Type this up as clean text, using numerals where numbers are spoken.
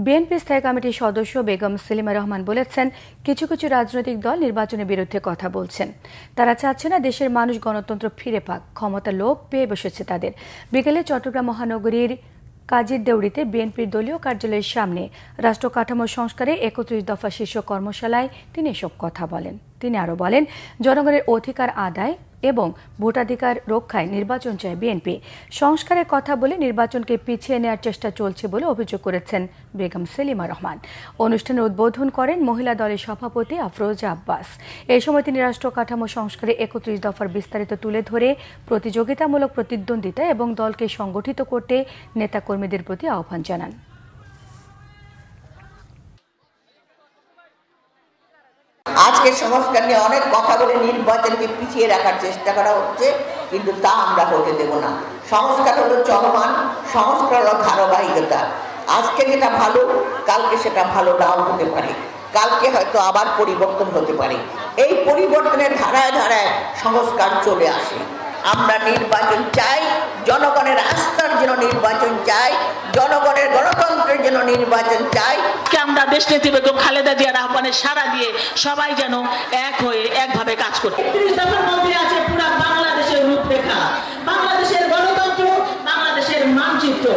BNP স্থায়ী কমিটির সদস্য বেগম সেলিমা রহমান বলেছেন, কিছু কিছু রাজনৈতিক দল নির্বাচনের বিরুদ্ধে কথা বলছেন। তারা চাচ্ছে না দেশের মানুষ গণতন্ত্র ফিরে পাক, ক্ষমতা লোভ পেয়ে বসেছে তাদের। বিকেলে চট্টগ্রাম মহানগরীর কাজীর দেউড়িতে বিএনপির দলীয় কার্যালয়ের সামনে রাষ্ট্র কাঠামো সংস্কারে ৩১ দফা শীর্ষ কর্মশালায় তিনি এসব কথা বলেন। তিনি আরও বলেন, জনগণের অধিকার আদায় এবং ভোটাধিকার রক্ষায় নির্বাচন চায় বিএনপি। সংস্কারের কথা বলে নির্বাচনকে পিছিয়ে নেওয়ার চেষ্টা চলছে বলে অভিযোগ করেছেন বেগম সেলিমা রহমান। অনুষ্ঠানের উদ্বোধন করেন মহিলা দলের সভাপতি আফরোজা আব্বাস। এই সময় তিনি রাষ্ট্র কাঠামো সংস্কারে ৩১ দফার বিস্তারিত তুলে ধরে প্রতিযোগিতামূলক প্রতিদ্বন্দ্বিতা এবং দলকে সংগঠিত করতে নেতাকর্মীদের প্রতি আহ্বান জানান। আজকে সংস্কার নিয়ে অনেক কথা বলে নির্বাচনকে পিছিয়ে রাখার চেষ্টা করা হচ্ছে, কিন্তু তা আমরা হতে দেব না। সংস্কার হলো চলমান, সংস্কার হলো ধারাবাহিকতা। আজকে যেটা ভালো, কালকে সেটা ভালো নাও হতে পারে, কালকে হয়তো আবার পরিবর্তন হতে পারে। এই পরিবর্তনের ধারায় ধারায় সংস্কার চলে আসে। আমরা নির্বাচন চাই, জনগণের আস্থার জন্য নির্বাচন চাই, জনগণের গণতন্ত্রের জন্য নির্বাচন চাই। আমরা দেশনেত্রী বেগম খালেদা জিয়ার আহ্বানে সাড়া দিয়ে সবাই যেন এক হয়ে একভাবে কাজ করতে। ৩১ দফার মধ্যে আছে পুরো বাংলাদেশের রূপরেখা, বাংলাদেশের গণতন্ত্র, বাংলাদেশের মানচিত্র।